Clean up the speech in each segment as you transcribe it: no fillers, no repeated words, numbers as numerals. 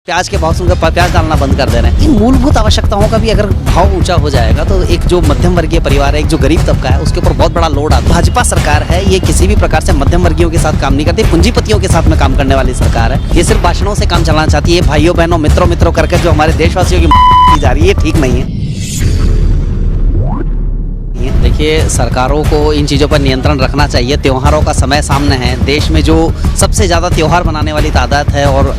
प्याज के भाव सुनकर प्याज डालना बंद कर दे रहे हैं। इन मूलभूत आवश्यकताओं का भी अगर भाव ऊंचा हो जाएगा तो एक जो मध्यम वर्गीय परिवार है, एक जो गरीब तबका है, उसके ऊपर बहुत बड़ा लोड आता है। भाजपा सरकार है, ये किसी भी प्रकार से मध्यम वर्गीयों के साथ काम नहीं करती, पूंजीपतियों के साथ में काम करने वाली सरकार है। ये सिर्फ भाषणों से काम चलाना चाहती है। भाइयों बहनों मित्रों करके जो हमारे देशवासियों की जा रही है, ठीक नहीं है। देखिए, सरकारों को इन चीज़ों पर नियंत्रण रखना चाहिए। त्योहारों का समय सामने है। देश में जो सबसे ज़्यादा त्यौहार मनाने वाली तादाद है और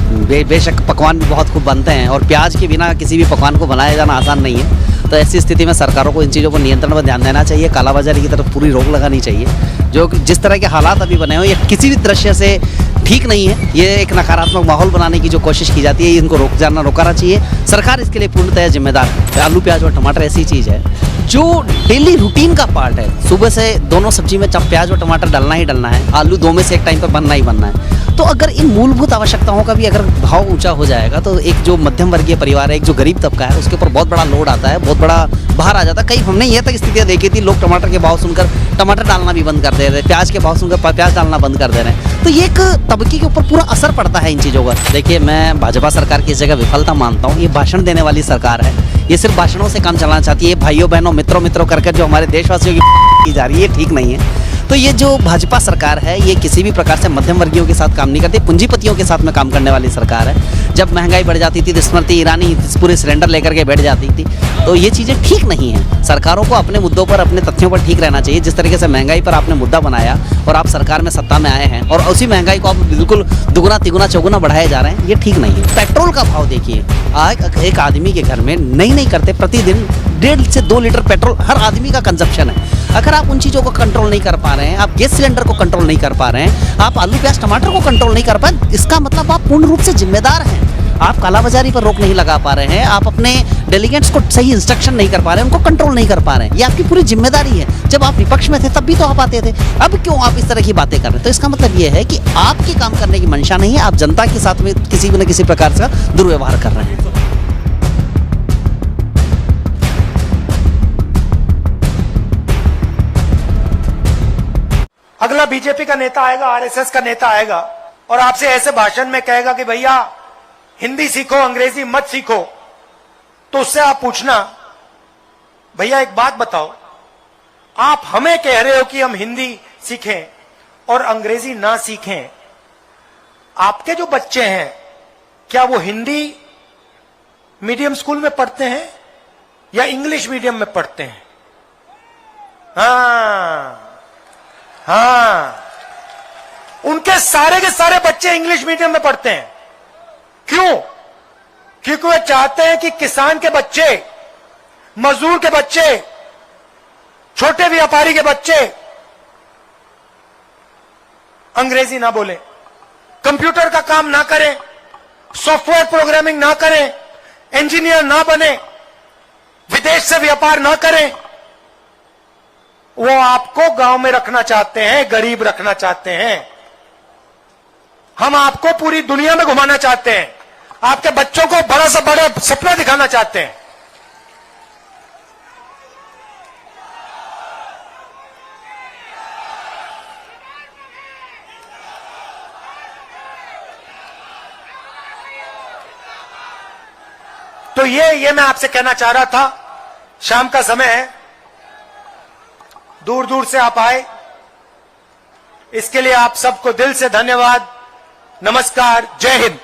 बेशक पकवान भी बहुत खूब बनते हैं और प्याज के बिना किसी भी पकवान को बनाया जाना आसान नहीं है। तो ऐसी स्थिति में सरकारों को इन चीज़ों पर नियंत्रण पर ध्यान देना चाहिए। कालाबाजारी की तरफ पूरी रोक लगानी चाहिए। जो जिस तरह के हालात अभी बने हुए, ये किसी भी दृश्य से ठीक नहीं है। ये एक नकारात्मक माहौल बनाने की जो कोशिश की जाती है, इनको रोकना चाहिए। सरकार इसके लिए पूर्णतः जिम्मेदार है। आलू प्याज और टमाटर ऐसी चीज़ है जो डेली रूटीन का पार्ट है। सुबह से दोनों सब्जी में प्याज और टमाटर डालना ही डालना है। आलू दो में से एक टाइम पर बनना ही बनना है। तो अगर इन मूलभूत आवश्यकताओं का भी अगर भाव ऊंचा हो जाएगा तो एक जो मध्यम वर्गीय परिवार है, एक जो गरीब तबका है, उसके ऊपर बहुत बड़ा लोड आता है, बहुत बड़ा बाहर आ जाता है। कई हमने ये तक स्थितियाँ देखी थी, लोग टमाटर के भाव सुनकर टमाटर डालना भी बंद कर दे रहे, प्याज के भाव सुनकर प्याज डालना बंद कर दे रहे हैं। तो ये एक तबके के ऊपर पूरा असर पड़ता है इन चीज़ों का। देखिए, मैं भाजपा सरकार की इस जगह विफलता मानता हूँ। ये भाषण देने वाली सरकार है। ये सिर्फ भाषणों से काम चलाना चाहती है। भाइयों बहनों मित्रों करके जो हमारे देशवासियों की जा रही है, ठीक नहीं है। तो ये जो भाजपा सरकार है, ये किसी भी प्रकार से मध्यम वर्गीयों के साथ काम नहीं करती, पूंजीपतियों के साथ में काम करने वाली सरकार है। जब महंगाई बढ़ जाती थी तो स्मृति ईरानी पूरे सिलेंडर लेकर के बैठ जाती थी। तो ये चीज़ें ठीक नहीं है। सरकारों को अपने मुद्दों पर, अपने तथ्यों पर ठीक रहना चाहिए। जिस तरीके से महंगाई पर आपने मुद्दा बनाया और आप सरकार में सत्ता में आए हैं और उसी महंगाई को आप बिल्कुल दुगुना तिगुना चौगुना बढ़ाए जा रहे हैं, ये ठीक नहीं है। पेट्रोल का भाव देखिए, आज एक आदमी के घर में नहीं करते प्रतिदिन 1.5 से 2 लीटर पेट्रोल हर आदमी का कंजप्शन है। अगर आप उन चीज़ों को कंट्रोल नहीं कर पा रहे हैं, आप गैस सिलेंडर को कंट्रोल नहीं कर पा रहे हैं, आप आलू प्याज टमाटर को कंट्रोल नहीं कर पाए, इसका मतलब आप पूर्ण रूप से जिम्मेदार हैं। आप कालाबाजारी पर रोक नहीं लगा पा रहे हैं, आप अपने डेलीगेट्स को सही इंस्ट्रक्शन नहीं कर पा रहे हैं, उनको कंट्रोल नहीं कर पा रहे हैं। ये आपकी पूरी जिम्मेदारी है। जब आप विपक्ष में थे तब भी तो आप आते थे, अब क्यों आप इस तरह की बातें कर रहे हैं? तो इसका मतलब ये है कि आपकी काम करने की मंशा नहीं है, आप जनता के साथ में किसी न किसी प्रकार का दुर्व्यवहार कर रहे हैं। अगला बीजेपी का नेता आएगा, आरएसएस का नेता आएगा और आपसे ऐसे भाषण में कहेगा कि भैया हिंदी सीखो, अंग्रेजी मत सीखो। तो उससे आप पूछना, भैया एक बात बताओ, आप हमें कह रहे हो कि हम हिंदी सीखें और अंग्रेजी ना सीखें। आपके जो बच्चे हैं, क्या वो हिंदी मीडियम स्कूल में पढ़ते हैं या इंग्लिश मीडियम में पढ़ते हैं? हाँ, उनके सारे के सारे बच्चे इंग्लिश मीडियम में पढ़ते हैं। क्यों? क्योंकि वे चाहते हैं कि किसान के बच्चे, मजदूर के बच्चे, छोटे व्यापारी के बच्चे अंग्रेजी ना बोले, कंप्यूटर का काम ना करें, सॉफ्टवेयर प्रोग्रामिंग ना करें, इंजीनियर ना बने, विदेश से व्यापार ना करें। वो आपको गांव में रखना चाहते हैं, गरीब रखना चाहते हैं। हम आपको पूरी दुनिया में घुमाना चाहते हैं, आपके बच्चों को बड़ा से बड़ा सपना दिखाना चाहते हैं। तो ये मैं आपसे कहना चाह रहा था। शाम का समय है, दूर दूर से आप आए, इसके लिए आप सबको दिल से धन्यवाद। नमस्कार, जय हिंद।